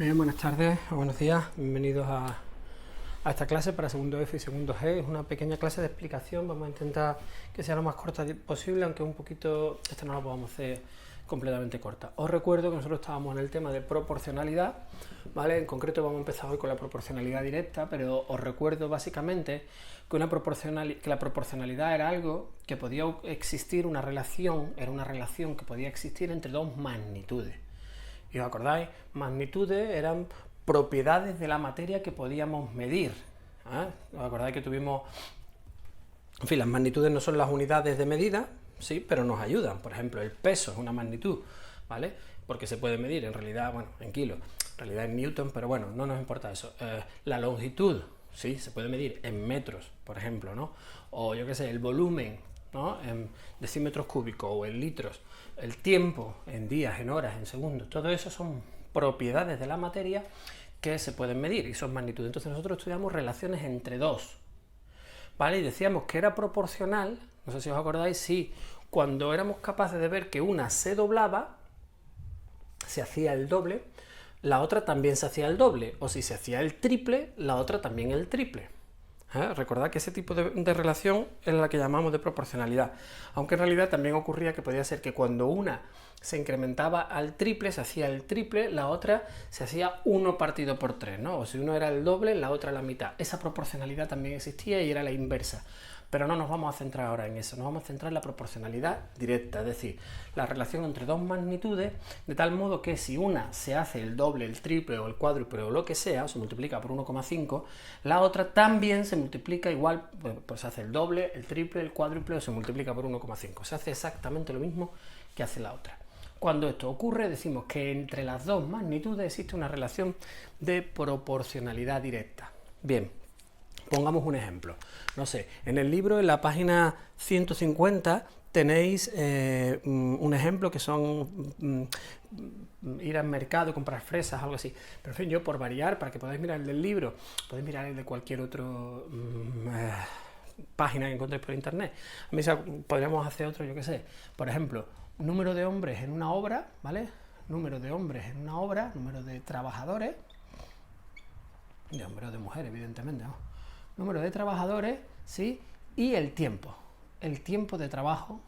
Bien, buenas tardes o buenos días, bienvenidos a esta clase para segundo F y segundo G. Es una pequeña clase de explicación, vamos a intentar que sea lo más corta posible, aunque un poquito, esta no la podamos hacer completamente corta. Os recuerdo que nosotros estábamos en el tema de proporcionalidad, ¿vale? En concreto vamos a empezar hoy con la proporcionalidad directa, pero os recuerdo básicamente que la proporcionalidad era algo que podía existir, una relación, era una relación que podía existir entre dos magnitudes. ¿Y os acordáis? Magnitudes eran propiedades de la materia que podíamos medir. ¿Os acordáis que tuvimos... En fin, las magnitudes no son las unidades de medida, sí, pero nos ayudan. Por ejemplo, el peso es una magnitud, ¿vale? Porque se puede medir, en realidad, bueno, en kilos, en realidad en newton, pero bueno, no nos importa eso. La longitud, sí, se puede medir en metros, por ejemplo, ¿no? O yo qué sé, el volumen, ¿no? En decímetros cúbicos o en litros. El tiempo en días, en horas, en segundos, todo eso son propiedades de la materia que se pueden medir y son magnitudes. Entonces nosotros estudiamos relaciones entre dos, ¿vale? Y decíamos que era proporcional, no sé si os acordáis, si cuando éramos capaces de ver que una se doblaba, se hacía el doble, la otra también se hacía el doble, o si se hacía el triple, la otra también el triple. Recordad que ese tipo de relación es la que llamamos de proporcionalidad, aunque en realidad también ocurría que podía ser que cuando una se incrementaba al triple, se hacía el triple, la otra se hacía 1 partido por 3, ¿no? O si uno era el doble, la otra la mitad. Esa proporcionalidad también existía y era la inversa. Pero no nos vamos a centrar ahora en eso, nos vamos a centrar en la proporcionalidad directa, es decir, la relación entre dos magnitudes, de tal modo que si una se hace el doble, el triple o el cuádruple o lo que sea, o se multiplica por 1,5, la otra también se multiplica igual, pues se hace el doble, el triple, el cuádruple o se multiplica por 1,5. Se hace exactamente lo mismo que hace la otra. Cuando esto ocurre, decimos que entre las dos magnitudes existe una relación de proporcionalidad directa. Bien. Pongamos un ejemplo, no sé, en el libro, en la página 150, tenéis un ejemplo que son ir al mercado, comprar fresas, algo así. Pero en fin, yo por variar, para que podáis mirar el del libro, podéis mirar el de cualquier otro página que encontréis por internet. A mí podríamos hacer otro, yo qué sé, por ejemplo, número de hombres en una obra, ¿vale? Número de hombres en una obra, número de trabajadores, de hombres o de mujeres, evidentemente, ¿no? Número de trabajadores, ¿sí? Y el tiempo de trabajo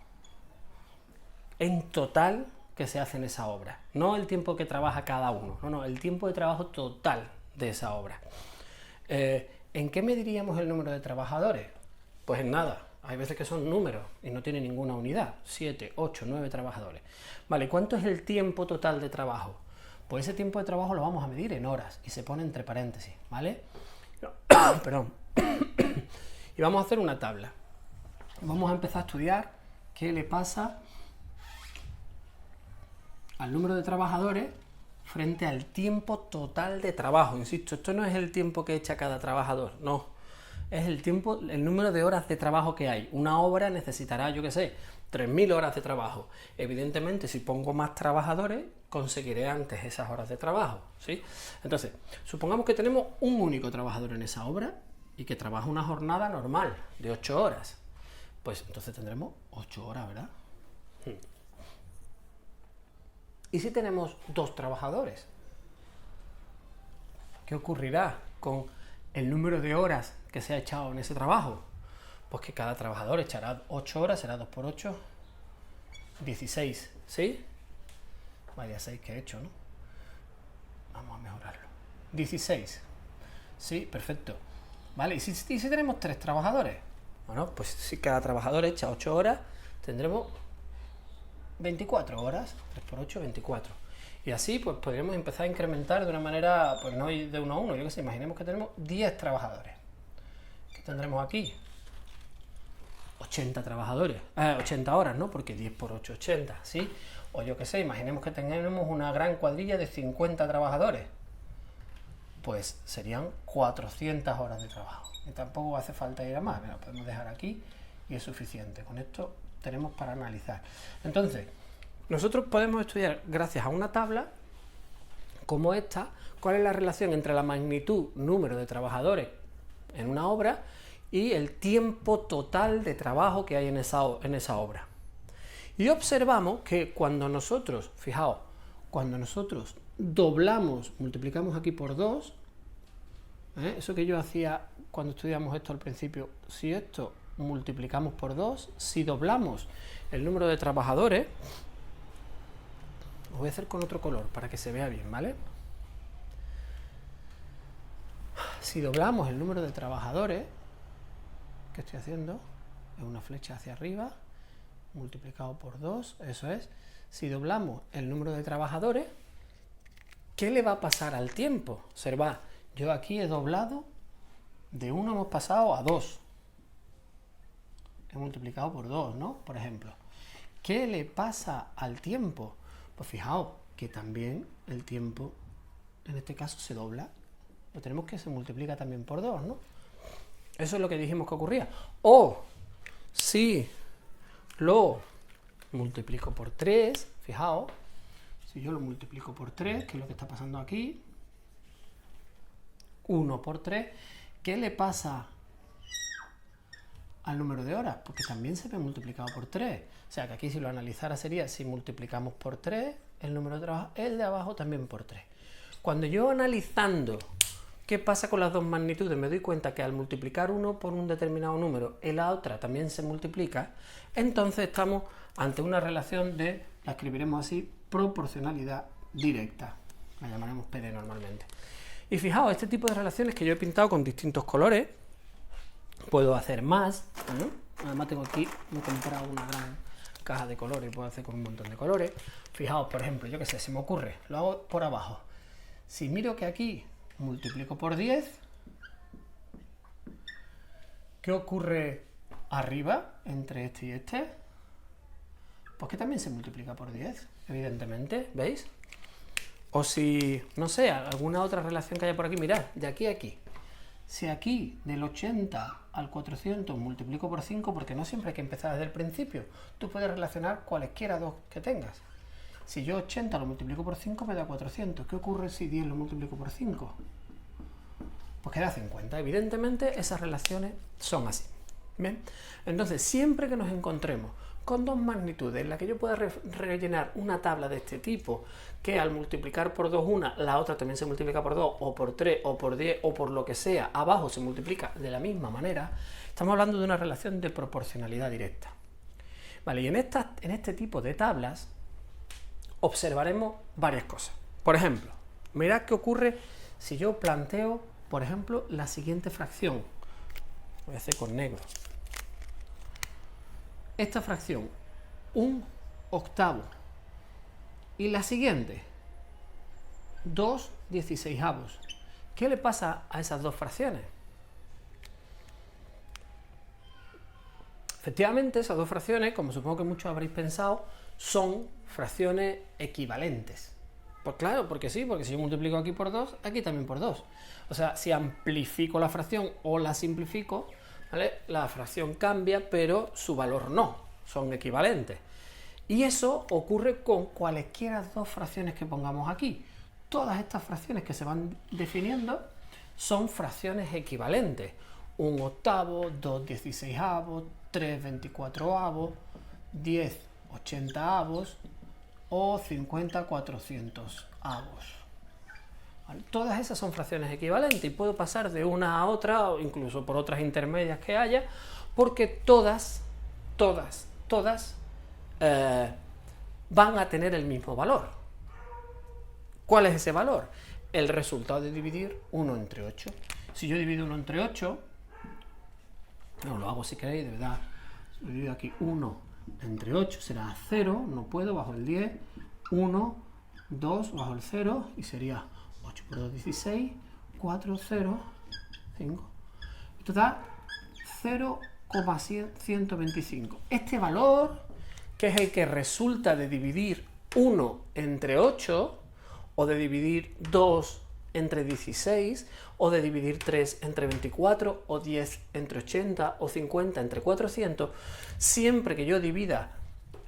en total que se hace en esa obra. No el tiempo que trabaja cada uno, no, el tiempo de trabajo total de esa obra. ¿En qué mediríamos el número de trabajadores? Pues en nada. Hay veces que son números y no tiene ninguna unidad. 7, 8, 9 trabajadores. Vale, ¿cuánto es el tiempo total de trabajo? Pues ese tiempo de trabajo lo vamos a medir en horas y se pone entre paréntesis, ¿vale? Perdón. Y vamos a hacer una tabla. Vamos a empezar a estudiar qué le pasa al número de trabajadores frente al tiempo total de trabajo. Insisto, esto no es el tiempo que echa cada trabajador, no. Es el número de horas de trabajo que hay. Una obra necesitará, yo qué sé, 3.000 horas de trabajo. Evidentemente, si pongo más trabajadores, conseguiré antes esas horas de trabajo, ¿sí? Entonces, supongamos que tenemos un único trabajador en esa obra y que trabaja una jornada normal de 8 horas. Pues entonces tendremos 8 horas, ¿verdad? ¿Y si tenemos 2 trabajadores? ¿Qué ocurrirá con el número de horas que se ha echado en ese trabajo? Pues que cada trabajador echará 8 horas, será 2 por 8, 16, ¿sí? Vaya 6 que he hecho, ¿no? Vamos a mejorarlo. 16, sí, perfecto. ¿Vale? ¿Y si tenemos 3 trabajadores? Bueno, pues si cada trabajador echa 8 horas, tendremos 24 horas, 3 por 8, 24. Y así, pues podríamos empezar a incrementar de una manera, pues no de 1 a 1, yo qué sé, imaginemos que tenemos 10 trabajadores. ¿Qué tendremos aquí? 80 trabajadores, 80 horas, ¿no? Porque 10 por 8, 80, ¿sí? O yo qué sé, imaginemos que tenemos una gran cuadrilla de 50 trabajadores. Pues serían 400 horas de trabajo. Y tampoco hace falta ir a más, lo podemos dejar aquí y es suficiente. Con esto tenemos para analizar. Entonces, nosotros podemos estudiar, gracias a una tabla como esta, cuál es la relación entre la magnitud, número de trabajadores en una obra y el tiempo total de trabajo que hay en esa obra. Y observamos que cuando nosotros, fijaos, cuando nosotros doblamos, multiplicamos aquí por 2, eso que yo hacía cuando estudiamos esto al principio, si esto multiplicamos por 2, si doblamos el número de trabajadores, lo voy a hacer con otro color para que se vea bien, ¿vale? Si doblamos el número de trabajadores, ¿qué estoy haciendo? Es una flecha hacia arriba, multiplicado por 2, eso es. Si doblamos el número de trabajadores, ¿qué le va a pasar al tiempo? Observad, yo aquí he doblado, de 1 hemos pasado a 2. He multiplicado por 2, ¿no? Por ejemplo. ¿Qué le pasa al tiempo? Pues fijaos que también el tiempo, en este caso, se dobla. Lo tenemos que se multiplica también por 2, ¿no? Eso es lo que dijimos que ocurría. O si lo multiplico por 3, fijaos, si yo lo multiplico por 3, que es lo que está pasando aquí, 1 por 3, ¿qué le pasa al número de horas? Porque también se ve multiplicado por 3. O sea que aquí si lo analizara sería, si multiplicamos por 3, el número de trabajo, el de abajo también por 3. Cuando yo analizando qué pasa con las dos magnitudes, me doy cuenta que al multiplicar uno por un determinado número y la otra también se multiplica, entonces estamos ante una relación de, la escribiremos así, proporcionalidad directa. La llamaremos PD normalmente. Y fijaos, este tipo de relaciones que yo he pintado con distintos colores, puedo hacer más, ¿no? Además tengo aquí, me he comprado una gran caja de colores, puedo hacer con un montón de colores. Fijaos, por ejemplo, yo qué sé, se me ocurre, lo hago por abajo. Si miro que aquí multiplico por 10, ¿qué ocurre arriba entre este y este? Pues que también se multiplica por 10, evidentemente, ¿veis? O si, no sé, alguna otra relación que haya por aquí, mirad, de aquí a aquí. Si aquí del 80 al 400 multiplico por 5, porque no siempre hay que empezar desde el principio, tú puedes relacionar cualesquiera dos que tengas. Si yo 80 lo multiplico por 5 me da 400. ¿Qué ocurre si 10 lo multiplico por 5? Pues queda 50. Evidentemente esas relaciones son así. ¿Bien? Entonces, siempre que nos encontremos con dos magnitudes en la que yo pueda rellenar una tabla de este tipo, que al multiplicar por 2 una, la otra también se multiplica por 2, o por 3, o por 10, o por lo que sea, abajo se multiplica de la misma manera, estamos hablando de una relación de proporcionalidad directa. Vale, y en este tipo de tablas observaremos varias cosas. Por ejemplo, mirad qué ocurre si yo planteo, por ejemplo, la siguiente fracción. Voy a hacer con negro. Esta fracción, 1/8. Y la siguiente, 2/16. ¿Qué le pasa a esas dos fracciones? Efectivamente, esas dos fracciones, como supongo que muchos habréis pensado, son fracciones equivalentes. Pues claro, porque sí, porque si yo multiplico aquí por 2, aquí también por 2. O sea, si amplifico la fracción o la simplifico, ¿vale? La fracción cambia, pero su valor no, son equivalentes. Y eso ocurre con cualesquiera dos fracciones que pongamos aquí. Todas estas fracciones que se van definiendo son fracciones equivalentes. 1/8, 2/16, 3/24, 10/80 o 50/400. ¿Vale? Todas esas son fracciones equivalentes y puedo pasar de una a otra, o incluso por otras intermedias que haya, porque todas van a tener el mismo valor. ¿Cuál es ese valor? El resultado de dividir 1 entre 8. Si yo divido 1 entre 8, no lo hago si queréis, de verdad, lo divido aquí 1 entre 8 será 0, no puedo, bajo el 10, 1, 2, bajo el 0, y sería 8 por 2, 16, 4, 0, 5. Esto da 0,125. Este valor, que es el que resulta de dividir 1 entre 8, o de dividir 2 entre 16, o de dividir 3 entre 24, o 10 entre 80, o 50 entre 400, siempre que yo divida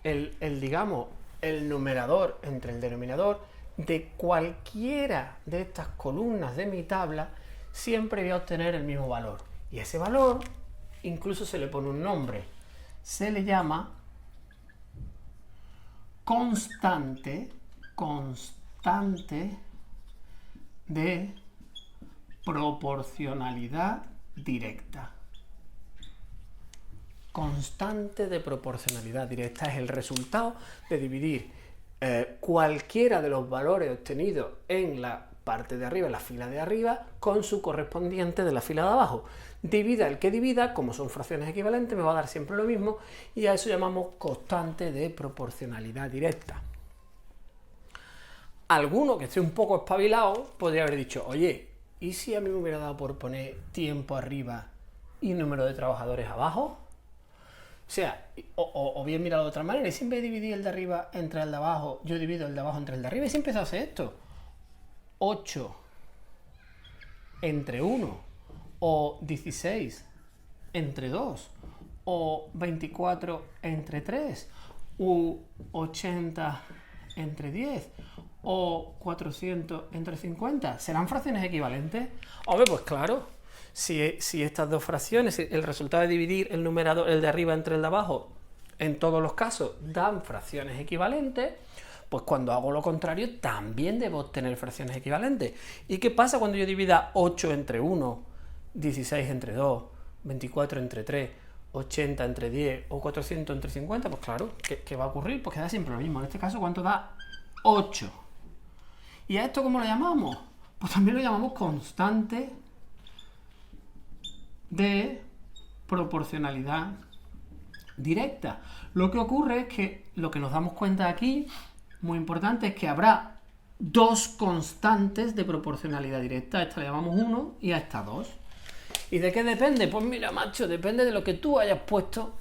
digamos, el numerador entre el denominador de cualquiera de estas columnas de mi tabla, siempre voy a obtener el mismo valor. Y ese valor incluso se le pone un nombre. Se le llama constante constante de proporcionalidad directa. Constante de proporcionalidad directa es el resultado de dividir cualquiera de los valores obtenidos en la parte de arriba, en la fila de arriba, con su correspondiente de la fila de abajo. Divida el que divida, como son fracciones equivalentes, me va a dar siempre lo mismo, y a eso llamamos constante de proporcionalidad directa. Alguno que esté un poco espabilado podría haber dicho, oye, ¿y si a mí me hubiera dado por poner tiempo arriba y número de trabajadores abajo? O sea, o bien mirado de otra manera, y siempre dividí el de arriba entre el de abajo, yo divido el de abajo entre el de arriba, y siempre se hace esto. 8 entre 1, o 16 entre 2, o 24 entre 3, u 80 entre 10, o 400 entre 50. ¿Serán fracciones equivalentes? Hombre, pues claro. Si estas dos fracciones, el resultado de dividir el numerador, el de arriba entre el de abajo, en todos los casos dan fracciones equivalentes, pues cuando hago lo contrario también debo obtener fracciones equivalentes. ¿Y qué pasa cuando yo divida 8 entre 1, 16 entre 2, 24 entre 3, 80 entre 10 o 400 entre 50? Pues claro, ¿qué va a ocurrir? Pues queda siempre lo mismo. En este caso, ¿cuánto da? 8. ¿Y a esto cómo lo llamamos? Pues también lo llamamos constante de proporcionalidad directa. Lo que ocurre es que lo que nos damos cuenta aquí, muy importante, es que habrá dos constantes de proporcionalidad directa. A esta le llamamos 1 y a esta 2. ¿Y de qué depende? Pues mira, macho, depende de lo que tú hayas puesto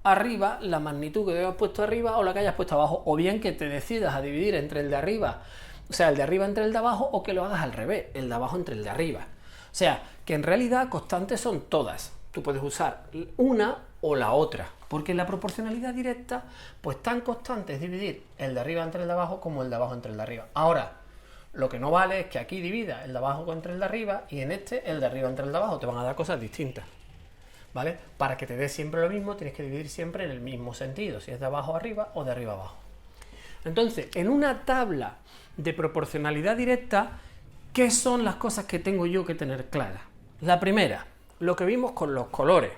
arriba, la magnitud que hayas puesto arriba o la que hayas puesto abajo, o bien que te decidas a dividir entre el de arriba, o sea, el de arriba entre el de abajo, o que lo hagas al revés, el de abajo entre el de arriba. O sea, que en realidad constantes son todas. Tú puedes usar una o la otra, porque la proporcionalidad directa, pues tan constante es dividir el de arriba entre el de abajo como el de abajo entre el de arriba. Ahora, lo que no vale es que aquí divida el de abajo entre el de arriba y en este el de arriba entre el de abajo. Te van a dar cosas distintas, ¿vale? Para que te dé siempre lo mismo, tienes que dividir siempre en el mismo sentido, si es de abajo arriba o de arriba abajo. Entonces, en una tabla de proporcionalidad directa, ¿qué son las cosas que tengo yo que tener claras? La primera, lo que vimos con los colores.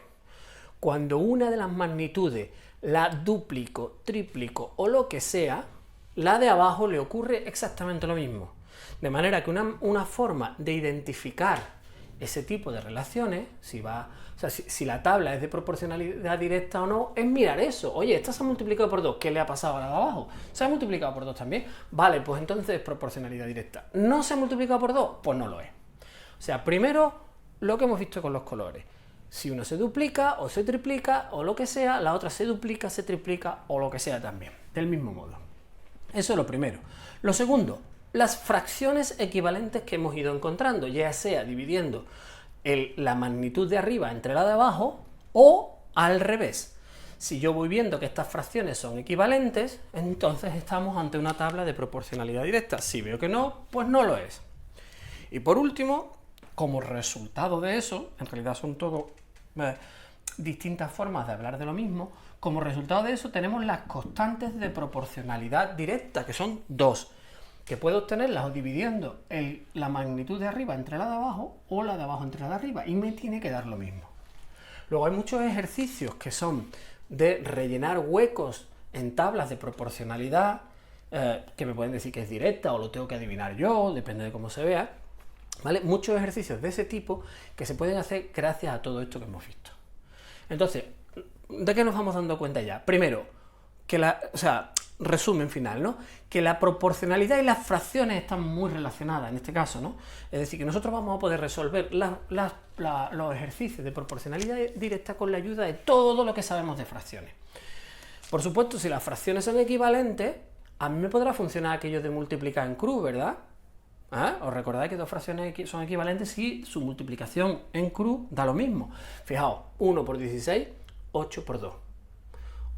Cuando una de las magnitudes la duplico, triplico o lo que sea, la de abajo le ocurre exactamente lo mismo. De manera que una forma de identificar ese tipo de relaciones, si la tabla es de proporcionalidad directa o no, es mirar eso. Oye, esta se ha multiplicado por 2, ¿qué le ha pasado a la de abajo? ¿Se ha multiplicado por 2 también? Vale, pues entonces es proporcionalidad directa. ¿No se ha multiplicado por 2? Pues no lo es. O sea, primero, lo que hemos visto con los colores. Si uno se duplica o se triplica o lo que sea, la otra se duplica, se triplica o lo que sea también, del mismo modo. Eso es lo primero. Lo segundo, las fracciones equivalentes que hemos ido encontrando, ya sea dividiendo la magnitud de arriba entre la de abajo o al revés. Si yo voy viendo que estas fracciones son equivalentes, entonces estamos ante una tabla de proporcionalidad directa. Si veo que no, pues no lo es. Y por último, como resultado de eso, en realidad son todo distintas formas de hablar de lo mismo, como resultado de eso tenemos las constantes de proporcionalidad directa, que son 2, que puedo obtenerlas dividiendo la magnitud de arriba entre la de abajo o la de abajo entre la de arriba, y me tiene que dar lo mismo. Luego hay muchos ejercicios que son de rellenar huecos en tablas de proporcionalidad, que me pueden decir que es directa o lo tengo que adivinar yo, depende de cómo se vea, ¿vale? Muchos ejercicios de ese tipo que se pueden hacer gracias a todo esto que hemos visto. Entonces, ¿de qué nos vamos dando cuenta ya? Primero, que resumen final, ¿no? Que la proporcionalidad y las fracciones están muy relacionadas en este caso, ¿no? Es decir, que nosotros vamos a poder resolver los ejercicios de proporcionalidad directa con la ayuda de todo lo que sabemos de fracciones. Por supuesto, si las fracciones son equivalentes, a mí me podrá funcionar aquello de multiplicar en cruz, ¿verdad? ¿Os recordáis que dos fracciones son equivalentes si su multiplicación en cruz da lo mismo? Fijaos, 1 por 16, 8 por 2.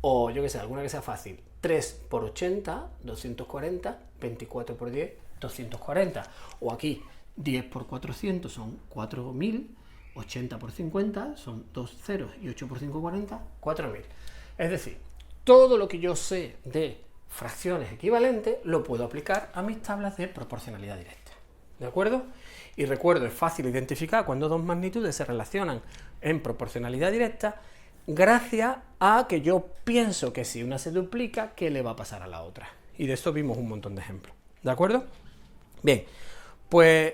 O yo que sé, alguna que sea fácil. 3 por 80, 240, 24 por 10, 240. O aquí, 10 por 400 son 4000, 80 por 50 son 2 ceros y 8 por 5, 40, 4000. Es decir, todo lo que yo sé de fracciones equivalentes, lo puedo aplicar a mis tablas de proporcionalidad directa. ¿De acuerdo? Y recuerdo, es fácil identificar cuando dos magnitudes se relacionan en proporcionalidad directa, gracias a que yo pienso que si una se duplica, ¿qué le va a pasar a la otra? Y de esto vimos un montón de ejemplos. ¿De acuerdo? Bien, pues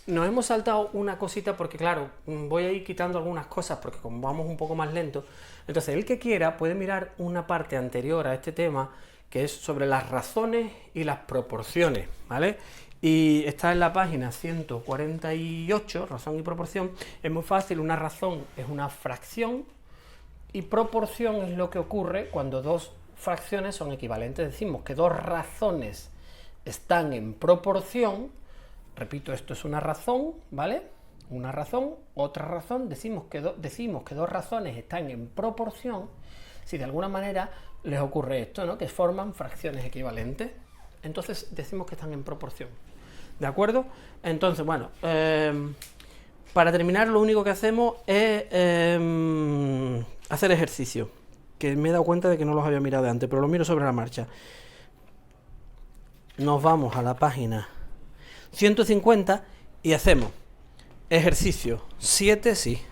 nos hemos saltado una cosita porque, claro, voy a ir quitando algunas cosas porque como vamos un poco más lento, entonces el que quiera puede mirar una parte anterior a este tema que es sobre las razones y las proporciones, ¿vale? Y está en la página 148, razón y proporción. Es muy fácil, una razón es una fracción y proporción es lo que ocurre cuando dos fracciones son equivalentes. Decimos que dos razones están en proporción. Repito, esto es una razón, ¿vale? Una razón, otra razón, decimos que dos razones están en proporción si de alguna manera les ocurre esto, ¿no? Que forman fracciones equivalentes. Entonces decimos que están en proporción. ¿De acuerdo? Entonces, bueno, para terminar lo único que hacemos es hacer ejercicio, que me he dado cuenta de que no los había mirado de antes, pero lo miro sobre la marcha. Nos vamos a la página 150 y hacemos ejercicio 7, sí.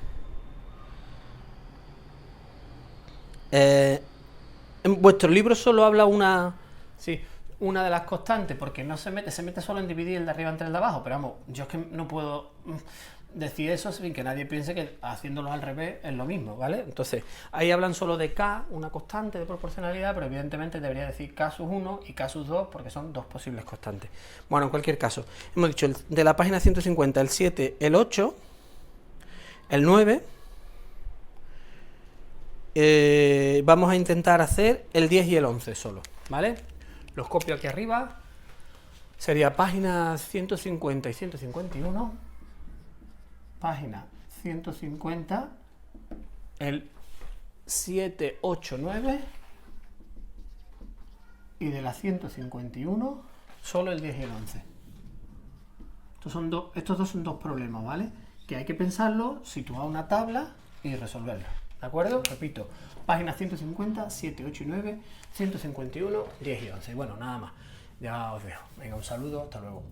En vuestro libro solo habla una de las constantes, porque no se mete solo en dividir el de arriba entre el de abajo, pero vamos, yo es que no puedo decir eso sin que nadie piense que haciéndolo al revés es lo mismo, ¿vale? Entonces, ahí hablan solo de K, una constante de proporcionalidad, pero evidentemente debería decir K sub 1 y K sub 2 porque son dos posibles constantes. Bueno, en cualquier caso, hemos dicho de la página 150 el 7, el 8, el 9, vamos a intentar hacer el 10 y el 11 solo, ¿vale? Los copio aquí arriba, sería página 150 y 151, página 150, el 7, 8, 9, y de la 151, solo el 10 y el 11. Estos dos son dos problemas, ¿vale? Que hay que pensarlo, situar una tabla y resolverlo. ¿De acuerdo? Repito, página 150, 7, 8 y 9, 151, 10 y 11. Y bueno, nada más. Ya os dejo. Venga, un saludo, hasta luego.